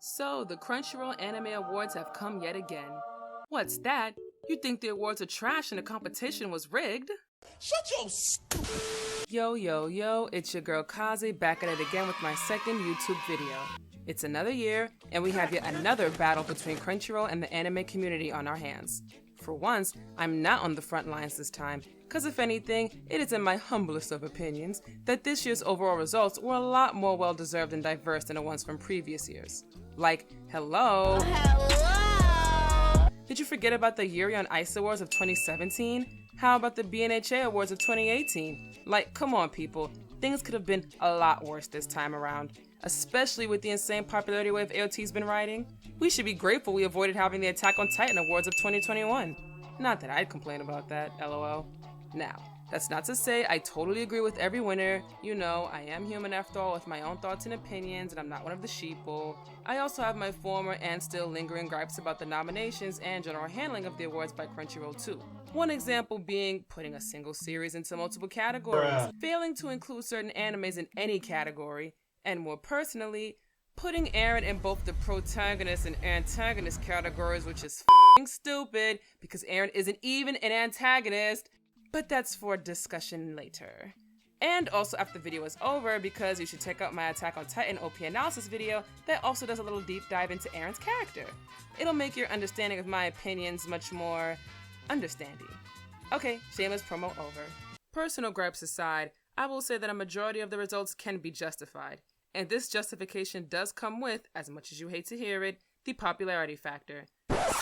So, the Crunchyroll Anime Awards have come yet again. What's that? You think the awards are trash and the competition was rigged? Shut your Yo, it's your girl Kaze back at it again with my second YouTube video. It's another year, and we have yet another battle between Crunchyroll and the anime community on our hands. For once, I'm not on the front lines this time, cause if anything, it is in my humblest of opinions that this year's overall results were a lot more well-deserved and diverse than the ones from previous years. Like, hello? Did you forget about the Yuri on Ice Awards of 2017? How about the bnha Awards of 2018? Like, come on people, things could have been a lot worse this time around. Especially with the insane popularity wave AOT's been riding. We should be grateful we avoided having the Attack on Titan Awards of 2021. Not that I'd complain about that, lol. Now, that's not to say I totally agree with every winner. You know, I am human after all with my own thoughts and opinions, and I'm not one of the sheeple. I also have my former and still lingering gripes about the nominations and general handling of the awards by Crunchyroll too. One example being putting a single series into multiple categories, failing to include certain animes in any category, and more personally, putting Eren in both the Protagonist and Antagonist categories, which is f***ing stupid because Eren isn't even an antagonist, but that's for discussion later. And also after the video is over, because you should check out my Attack on Titan OP analysis video that also does a little deep dive into Eren's character. It'll make your understanding of my opinions much more understanding. Okay, shameless promo over. Personal gripes aside, I will say that a majority of the results can be justified. And this justification does come with, as much as you hate to hear it, the popularity factor.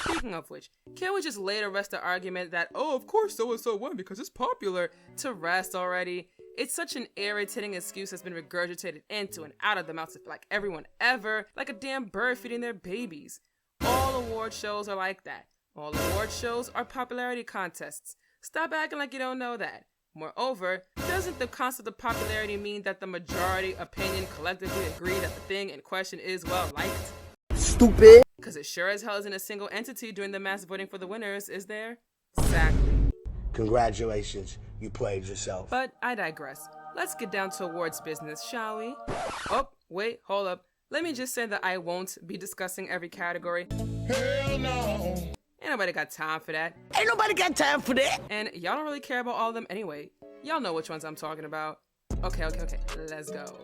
Speaking of which, can't we just later rest the argument that, oh, of course so-and-so won because it's popular, to rest already? It's such an irritating excuse that's been regurgitated into and out of the mouths of like everyone ever, like a damn bird feeding their babies. All award shows are like that. All award shows are popularity contests. Stop acting like you don't know that. Moreover, doesn't the concept of popularity mean that the majority opinion collectively agree that the thing in question is well liked? stupid. Because it sure as hell isn't a single entity doing the mass voting for the winners, is there? Exactly. Congratulations, you played yourself. But I digress. Let's get down to awards business, shall we? Oh, wait, hold up. Let me just say that I won't be discussing every category. Hell no. Ain't nobody got time for that. Ain't nobody got time for that. And y'all don't really care about all of them anyway. Y'all know which ones I'm talking about. Okay, let's go.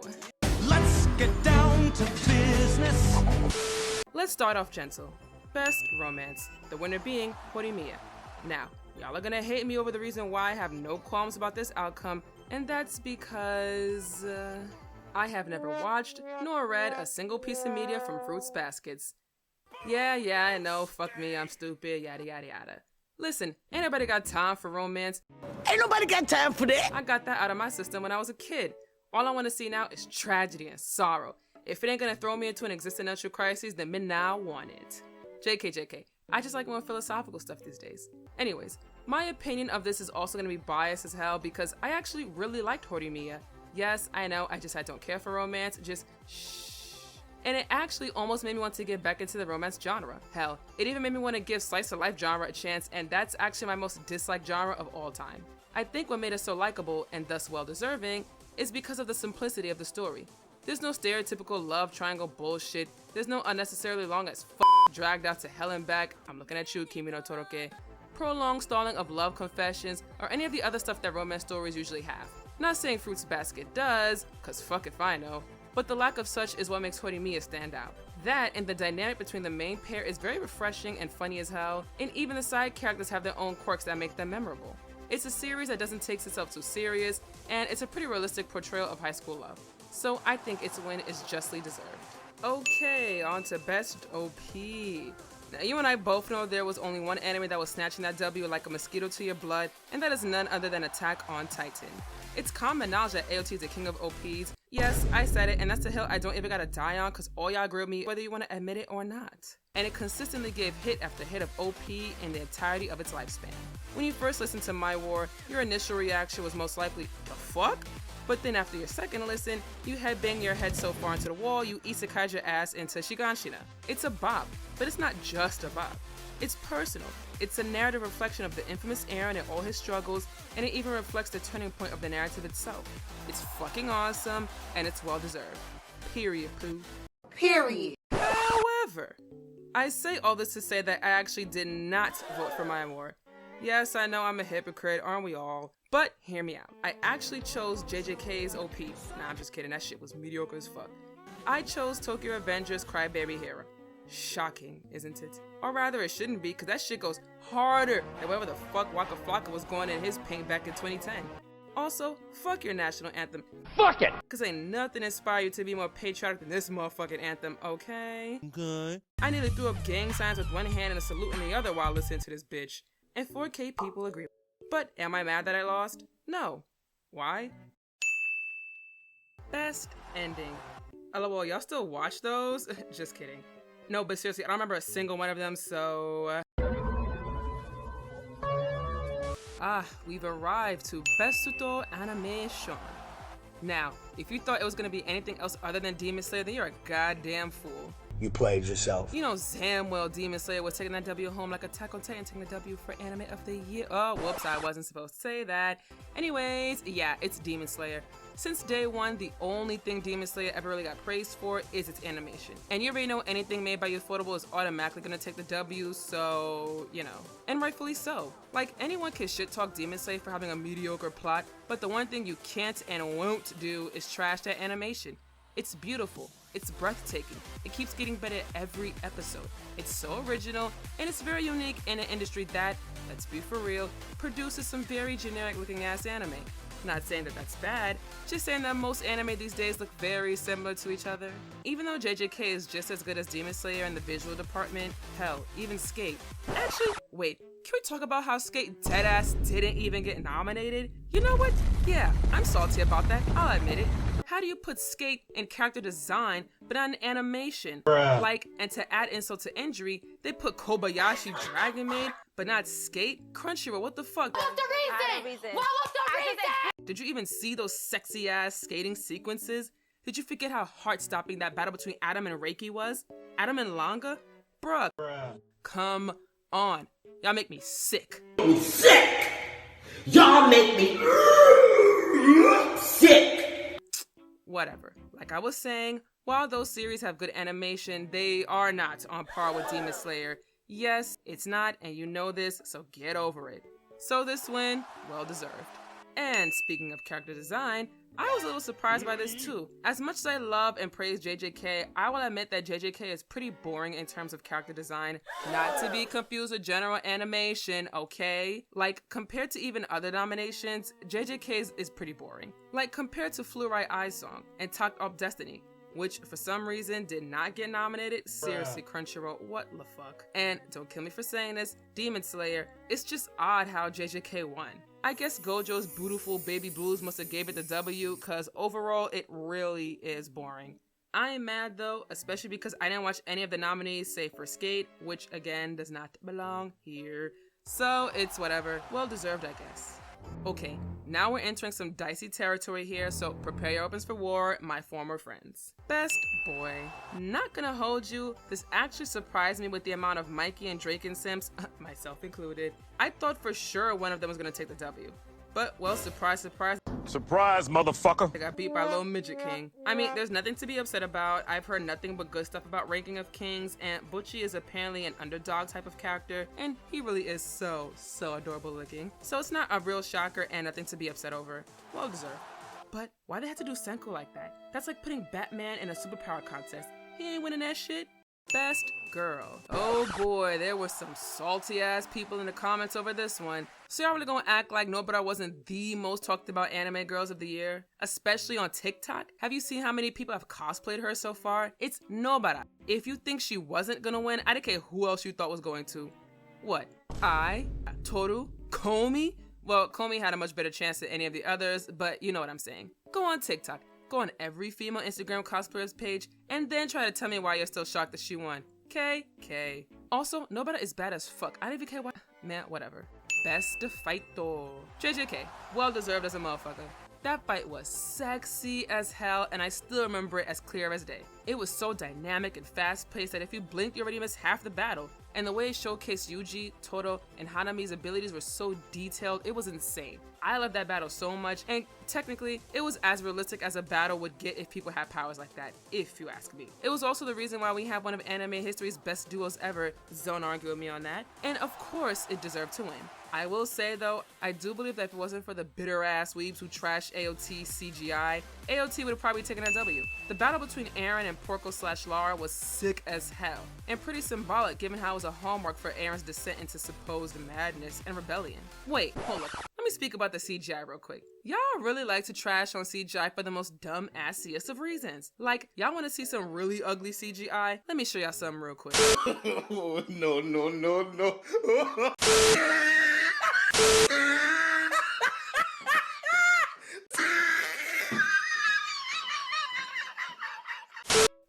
Let's get down to business. Let's start off gentle. Best romance. The winner being horimiya. Now, y'all are gonna hate me over the reason why I have no qualms about this outcome, and that's because I have never watched nor read a single piece of media from Fruits Baskets. Yeah, I know, fuck me, I'm stupid, yada yada yada. Listen, ain't nobody got time for romance. Ain't nobody got time for that. I got that out of my system when I was a kid. All I want to see now is tragedy and sorrow. If it ain't gonna throw me into an existential crisis, then me now want it. JK. I just like more philosophical stuff these days. Anyways, my opinion of this is also gonna be biased as hell because I actually really liked horimiya. Yes, I know, I don't care for romance, just shh. And it actually almost made me want to get back into the romance genre. Hell, it even made me want to give slice of life genre a chance, and that's actually my most disliked genre of all time. I think what made it so likable, and thus well-deserving, is because of the simplicity of the story. There's no stereotypical love triangle bullshit, there's no unnecessarily long as dragged out to hell and back, I'm looking at you, Kimi no Toroke, prolonged stalling of love confessions, or any of the other stuff that romance stories usually have. Not saying Fruits Basket does, cause fuck if I know, but the lack of such is what makes horimiya stand out. That and the dynamic between the main pair is very refreshing and funny as hell, and even the side characters have their own quirks that make them memorable. It's a series that doesn't take itself too serious, and it's a pretty realistic portrayal of high school love. So I think its win is justly deserved. Okay, on to Best OP. Now you and I both know there was only one anime that was snatching that W like a mosquito to your blood, and that is none other than Attack on Titan. It's common knowledge that AOT is the king of OPs. Yes, I said it, and that's the hill I don't even gotta die on cause all y'all grilled me whether you wanna admit it or not. And it consistently gave hit after hit of OP in the entirety of its lifespan. When you first listened to My War, your initial reaction was most likely, the fuck? But then after your second listen, you headbang your head so far into the wall you isekai'd your ass into Shiganshina. It's a bop, but it's not just a bop. It's personal. It's a narrative reflection of the infamous Eren and all his struggles, and it even reflects the turning point of the narrative itself. It's fucking awesome, and it's well deserved. Period, poo. Period. Well, I say all this to say that I actually did not vote for my award. Yes, I know I'm a hypocrite, aren't we all? But hear me out. I actually chose JJK's OP. Nah, I'm just kidding. That shit was mediocre as fuck. I chose Tokyo Revengers Crybaby Hero. Shocking, isn't it? Or rather, it shouldn't be, because that shit goes harder than whatever the fuck Waka Flocka was going in his paint back in 2010. Also, fuck your national anthem. Fuck it! Cause ain't nothing inspire you to be more patriotic than this motherfucking anthem, okay? Okay. I nearly threw up gang signs with one hand and a salute in the other while listening to this bitch. And 4K people agree. But am I mad that I lost? No. Why? Best ending. LOL, y'all still watch those? Just kidding. No, but seriously, I don't remember a single one of them, so... we've arrived to Besuto Animation. Now, if you thought it was gonna be anything else other than Demon Slayer, then you're a goddamn fool. You played yourself. You know damn well Demon Slayer was taking that W home like Attack on Titan taking the W for Anime of the Year. Oh, whoops, I wasn't supposed to say that. Anyways, yeah, it's Demon Slayer. Since day one, the only thing Demon Slayer ever really got praised for is its animation. And you already know anything made by Ufotable is automatically gonna take the W, so, you know. And rightfully so. Like, anyone can shit talk Demon Slayer for having a mediocre plot, but the one thing you can't and won't do is trash that animation. It's beautiful. It's breathtaking. It keeps getting better every episode. It's so original, and it's very unique in an industry that, let's be for real, produces some very generic looking ass anime. Not saying that that's bad, just saying that most anime these days look very similar to each other. Even though JJK is just as good as Demon Slayer in the visual department, hell, even Skate. Actually, wait, can we talk about how Skate deadass didn't even get nominated? You know what? Yeah, I'm salty about that, I'll admit it. How do you put Skate in character design, but not in animation? Bruh. Like, and to add insult to injury, they put Kobayashi Dragon Maid, but not Skate? Crunchyroll, what the fuck? What's the reason? What was the reason? Did you even see those sexy ass skating sequences? Did you forget how heart-stopping that battle between Adam and Reiki was? Adam and Langa? Bruh. Come on. Y'all make me sick. Sick! Y'all make me sick! Whatever. Like I was saying, while those series have good animation, they are not on par with Demon Slayer. Yes, it's not, and you know this, so get over it. So this win, well deserved. And speaking of character design, I was a little surprised by this too. As much as I love and praise JJK, I will admit that JJK is pretty boring in terms of character design. Not to be confused with general animation, okay? Like, compared to even other nominations, JJK is pretty boring. Like, compared to Fluorite Eye Song and Talk Up Destiny, which for some reason did not get nominated. Seriously, Crunchyroll, what the fuck? And don't kill me for saying this, Demon Slayer, it's just odd how JJK won. I guess Gojo's beautiful baby blues must have gave it the W, cause overall it really is boring. I am mad though, especially because I didn't watch any of the nominees save for Skate, which again does not belong here. So it's whatever, well deserved I guess. Okay, now we're entering some dicey territory here, so prepare your weapons for war, my former friends. Best boy. Not gonna hold you, this actually surprised me with the amount of Mikey and Drake and Sims, myself included. I thought for sure one of them was gonna take the W. But, well, surprise, surprise. Surprise, motherfucker. I got beat by Little Midget King. I mean, there's nothing to be upset about. I've heard nothing but good stuff about Ranking of Kings, and Butchie is apparently an underdog type of character, and he really is so adorable looking. So it's not a real shocker and nothing to be upset over. Well deserved. But why they have to do Senko like that? That's like putting Batman in a superpower contest. He ain't winning that shit. Best girl. Oh boy, there were some salty ass people in the comments over this one. So y'all really gonna act like Nobara wasn't the most talked about anime girls of the year? Especially on TikTok? Have you seen how many people have cosplayed her so far? It's Nobara. If you think she wasn't gonna win, I don't care who else you thought was going to. What? Toru? Komi? Well, Komi had a much better chance than any of the others, but you know what I'm saying. Go on TikTok. Go on every female Instagram cosplayer's page and then try to tell me why you're still shocked that she won. K. Also, Nobara is bad as fuck. I don't even care why. Man, whatever. Best fight though. JJK. Well deserved as a motherfucker. That fight was sexy as hell, and I still remember it as clear as day. It was so dynamic and fast-paced that if you blinked, you already missed half the battle. And the way it showcased Yuji, Todo, and Hanami's abilities were so detailed, it was insane. I loved that battle so much, and technically, it was as realistic as a battle would get if people had powers like that, if you ask me. It was also the reason why we have one of anime history's best duos ever, don't argue with me on that, and of course, it deserved to win. I will say though, I do believe that if it wasn't for the bitter ass weebs who trashed AOT CGI, AOT would have probably taken a W. The battle between Eren and Porco/Lara was sick as hell, and pretty symbolic given how it was a hallmark for Eren's descent into supposed madness and rebellion. Wait, hold up. Let me speak about the CGI real quick. Y'all really like to trash on CGI for the most dumb-assiest of reasons. Like, y'all want to see some really ugly CGI? Let me show y'all something real quick. No, no, no, no.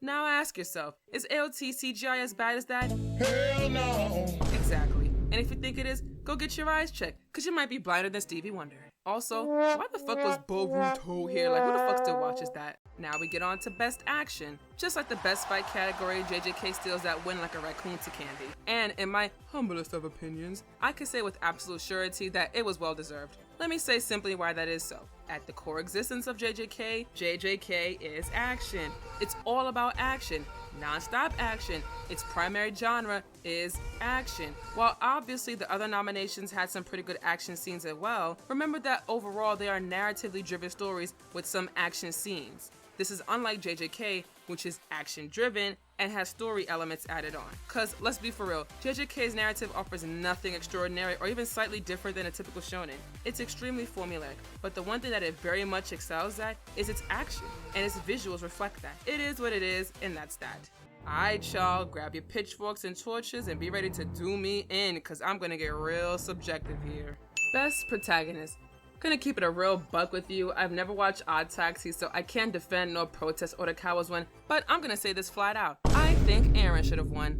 Now ask yourself, is AOT CGI as bad as that? Hell no. Exactly. And if you think it is, go get your eyes checked, cause you might be blinder than Stevie Wonder. Also, why the fuck was Boruto here? Like, who the fuck still watches that? Now we get on to Best Action. Just like the Best Fight category, JJK steals that win like a raccoon to candy. And in my humblest of opinions, I can say with absolute surety that it was well deserved. Let me say simply why that is so. At the core existence of JJK is action. It's all about action. Non-stop action. Its primary genre is action. While obviously the other nominations had some pretty good action scenes as well, remember that overall they are narratively driven stories with some action scenes. This is unlike JJK, which is action driven and has story elements added on. Cause let's be for real, JJK's narrative offers nothing extraordinary or even slightly different than a typical shonen. It's extremely formulaic, but the one thing that it very much excels at is its action, and its visuals reflect that. It is what it is, and that's that. Alright y'all, grab your pitchforks and torches and be ready to do me in, cause I'm gonna get real subjective here. Best Protagonist. Gonna keep it a real buck with you. I've never watched Odd Taxi, so I can't defend nor protest Otokawa's win, but I'm gonna say this flat out. I think Eren should have won.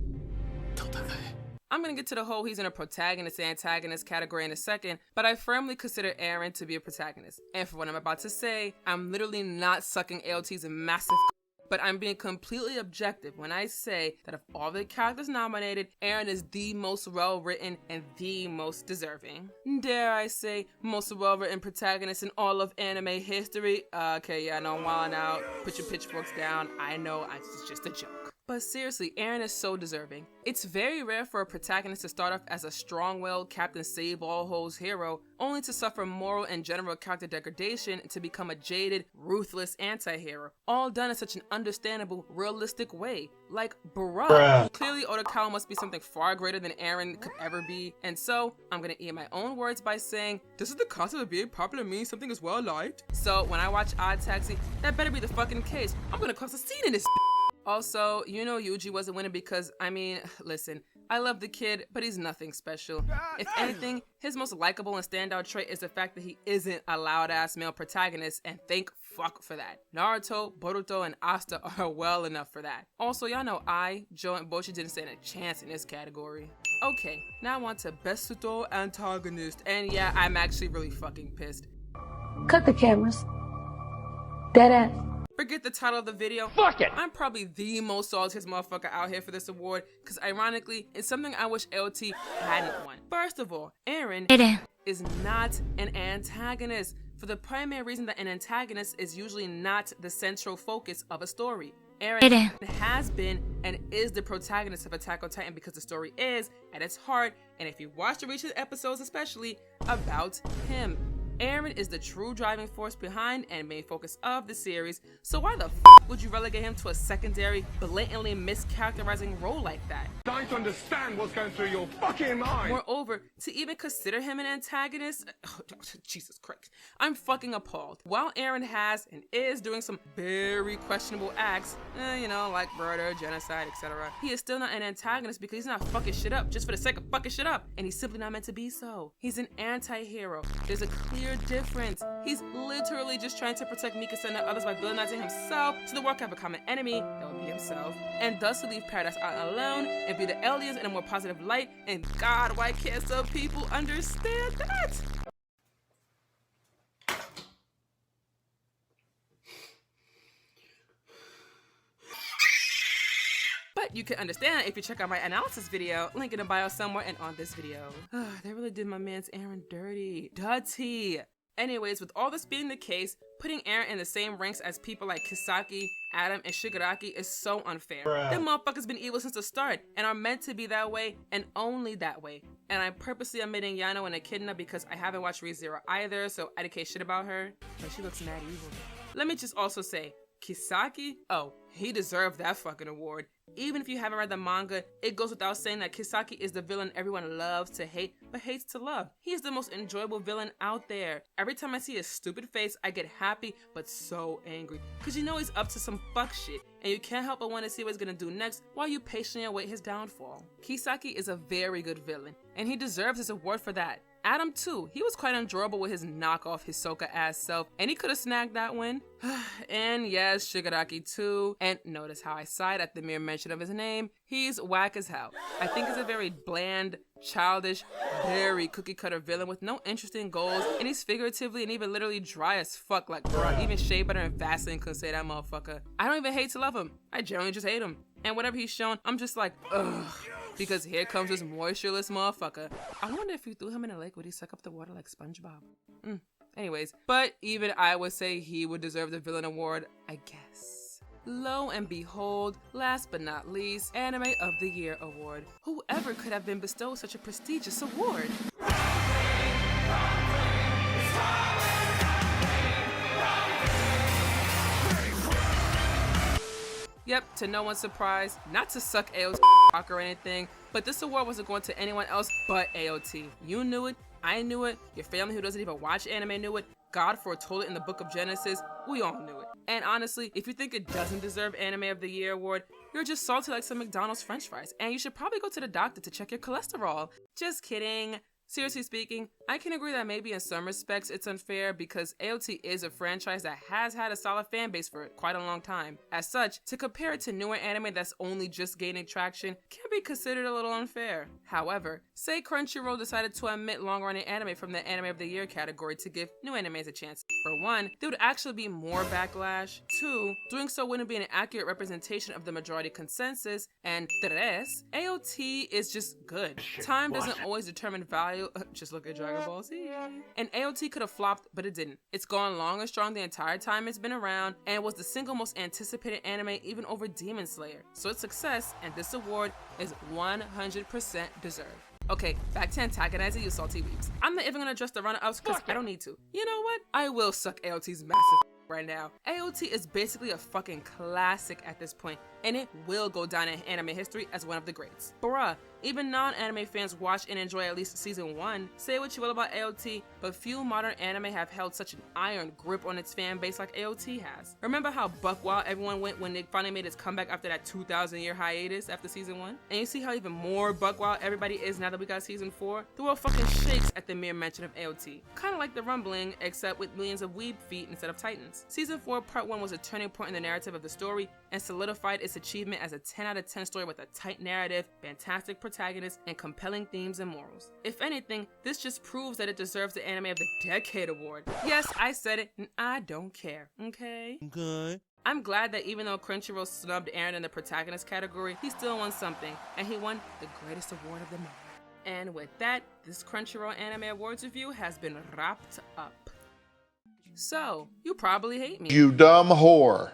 I'm gonna get to the whole he's in a protagonist and antagonist category in a second, but I firmly consider Eren to be a protagonist. And for what I'm about to say, I'm literally not sucking AOT's massive but I'm being completely objective when I say that of all the characters nominated, Eren is the most well-written and the most deserving. Dare I say, most well-written protagonist in all of anime history? Okay, yeah, no, I'm wilding out. Put your pitchforks down. I know, it's just a joke. But seriously, Eren is so deserving. It's very rare for a protagonist to start off as a strong-willed Captain Save-All-Hoes hero, only to suffer moral and general character degradation and to become a jaded, ruthless anti-hero, all done in such an understandable, realistic way. Like, bruh. Clearly, Otokawa must be something far greater than Eren could ever be, and so, I'm gonna eat my own words by saying, this is the concept of being popular means something is well-liked. So, when I watch Odd Taxi, that better be the fucking case. I'm gonna cause a scene in this. Also, you know Yuji wasn't winning because, I mean, listen, I love the kid, but he's nothing special. If anything, his most likable and standout trait is the fact that he isn't a loud-ass male protagonist, and thank fuck for that. Naruto, Boruto, and Asta are well enough for that. Also, y'all know Joe, and Boshi didn't stand a chance in this category. Okay, now on to Best Antagonist, and yeah, I'm actually really fucking pissed. Cut the cameras. Deadass. Forget the title of the video. Fuck it! I'm probably the most saltiest motherfucker out here for this award, because ironically, it's something I wish LT hadn't won. First of all, Eren is not an antagonist, for the primary reason that an antagonist is usually not the central focus of a story. Eren has been and is the protagonist of Attack on Titan because the story is, at its heart, and if you watch the recent episodes especially, about him. Eren is the true driving force behind and main focus of the series, so why the f would you relegate him to a secondary, blatantly mischaracterizing role like that? Trying to understand what's going through your fucking mind. Moreover, to even consider him an antagonist, Jesus Christ, I'm fucking appalled. While Eren has and is doing some very questionable acts, you know, like murder, genocide, etc., he is still not an antagonist because he's not fucking shit up just for the sake of fucking shit up, and he's simply not meant to be so. He's an anti-hero. There's a clear difference. He's literally just trying to protect Mikasa and others by villainizing himself so the world can have a common enemy, that would be himself, and thus to leave Paradise Island alone and view the aliens in a more positive light, and God, why can't some people understand that? you can understand if you check out my analysis video, link in the bio somewhere and on this video. They really did my man's Eren dirty. Dirty. Anyways, with all this being the case, putting Eren in the same ranks as people like Kisaki, Adam, and Shigaraki is so unfair. Them motherfuckers been evil since the start and are meant to be that way and only that way. And I'm purposely omitting Yano and Echidna because I haven't watched Re:Zero either, so I didn't care shit about her, but she looks mad evil. Let me just also say, Kisaki? Oh, he deserved that fucking award. Even if you haven't read the manga, it goes without saying that Kisaki is the villain everyone loves to hate, but hates to love. He is the most enjoyable villain out there. Every time I see his stupid face, I get happy, but so angry. Cause you know he's up to some fuck shit, and you can't help but want to see what he's gonna do next while you patiently await his downfall. Kisaki is a very good villain, and he deserves his award for that. Adam too, he was quite enjoyable with his knockoff Hisoka ass self, and he could have snagged that win. And yes, Shigaraki too, and notice how I sighed at the mere mention of his name. He's whack as hell. I think he's a very bland, childish, very cookie cutter villain with no interesting goals, and he's figuratively and even literally dry as fuck. Like, bro, even Shea Butter and Vaseline couldn't say that motherfucker. I don't even hate to love him, I generally just hate him. And whatever he's shown, I'm just like, ugh. Because here comes this moistureless motherfucker. I wonder if you threw him in a lake, would he suck up the water like SpongeBob? Anyways, but even I would say he would deserve the villain award, I guess. Lo and behold, last but not least, Anime of the Year award. Whoever could have been bestowed such a prestigious award? Yep, to no one's surprise, not to suck AOT cock or anything, but this award wasn't going to anyone else but AOT. You knew it, I knew it, your family who doesn't even watch anime knew it, God foretold it in the book of Genesis, we all knew it. And honestly, if you think it doesn't deserve Anime of the Year award, you're just salty like some McDonald's french fries, and you should probably go to the doctor to check your cholesterol. Just kidding. Seriously speaking, I can agree that maybe in some respects it's unfair because AOT is a franchise that has had a solid fan base for quite a long time. As such, to compare it to newer anime that's only just gaining traction can be considered a little unfair. However, say Crunchyroll decided to omit long-running anime from the Anime of the Year category to give new animes a chance. For one, there would actually be more backlash. Two, doing so wouldn't be an accurate representation of the majority consensus. And tres, AOT is just good. Time doesn't always determine value. Just look at Dragon Ball Z. And AOT could have flopped, but it didn't. It's gone long and strong the entire time it's been around, and was the single most anticipated anime even over Demon Slayer. So its success and this award is 100% deserved. Okay, back to antagonizing you salty weeps. I'm not even gonna address the runner-ups because I don't need to. You know what? I will suck AOT's massive right now. AOT is basically a fucking classic at this point, and it will go down in anime history as one of the greats. Bruh, even non-anime fans watch and enjoy at least season 1. Say what you will about AOT, but few modern anime have held such an iron grip on its fan base like AOT has. Remember how buck wild everyone went when they finally made its comeback after that 2,000-year hiatus after season 1? And you see how even more buck wild everybody is now that we got season 4? The world fucking shakes at the mere mention of AOT. Kinda like the rumbling, except with millions of weeb feet instead of titans. Season 4 part 1 was a turning point in the narrative of the story and solidified its achievement as a 10 out of 10 story with a tight narrative, fantastic protagonist, and compelling themes and morals. If anything, this just proves that it deserves the Anime of the Decade award. Yes, I said it, and I don't care, okay? Good. I'm glad that even though Crunchyroll snubbed Eren in the protagonist category, he still won something, and he won the greatest award of them all. And with that, this Crunchyroll Anime Awards review has been wrapped up. So, you probably hate me. You dumb whore.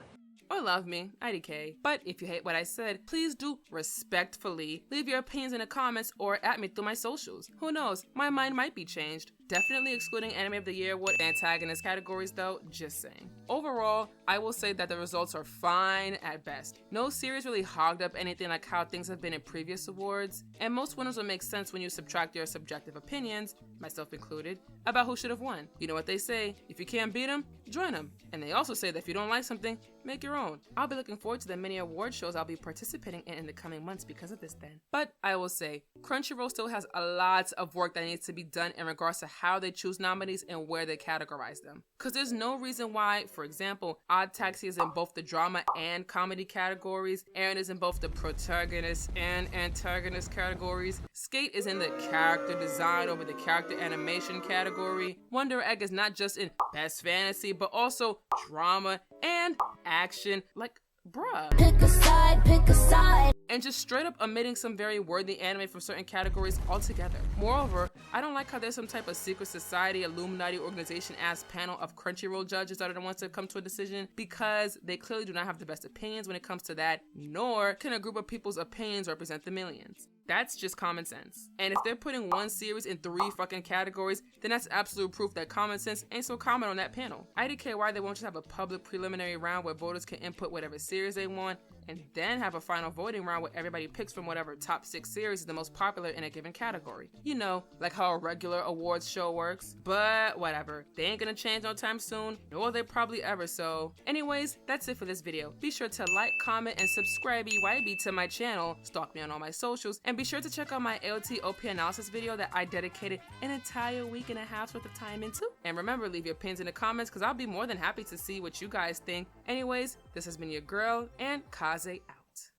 Or love me, IDK. But if you hate what I said, please do respectfully leave your opinions in the comments or at me through my socials. Who knows, my mind might be changed. Definitely excluding Anime of the Year award and Antagonist categories though, just saying. Overall, I will say that the results are fine at best. No series really hogged up anything like how things have been in previous awards, and most winners will make sense when you subtract your subjective opinions, myself included, about who should have won. You know what they say, if you can't beat them, join them. And they also say that if you don't like something, make your own. I'll be looking forward to the many award shows I'll be participating in the coming months because of this then. But I will say, Crunchyroll still has a lot of work that needs to be done in regards to how they choose nominees and where they categorize them. Because there's no reason why, for example, Odd Taxi is in both the drama and comedy categories, Eren is in both the protagonist and antagonist categories, Skate is in the character design over the character animation category, Wonder Egg is not just in best fantasy, but also drama and action. Like, bruh. Pick a side, pick a side. and just straight up omitting some very worthy anime from certain categories altogether. Moreover, I don't like how there's some type of secret society, Illuminati organization ass panel of Crunchyroll judges that are the ones to come to a decision, because they clearly do not have the best opinions when it comes to that, nor can a group of people's opinions represent the millions. That's just common sense. And if they're putting one series in 3 fucking categories, then that's absolute proof that common sense ain't so common on that panel. IDK why they won't just have a public preliminary round where voters can input whatever series they want, and then have a final voting round where everybody picks from whatever top 6 series is the most popular in a given category. You know, like how a regular awards show works. But whatever, they ain't gonna change no time soon, nor will they probably ever, so. Anyways, that's it for this video. Be sure to like, comment, and subscribe to my channel, stalk me on all my socials, and be sure to check out my AOT-OP analysis video that I dedicated an entire week and a half's worth of time into. And remember, leave your opinions in the comments because I'll be more than happy to see what you guys think. Anyways, this has been your girl, and Kaze out.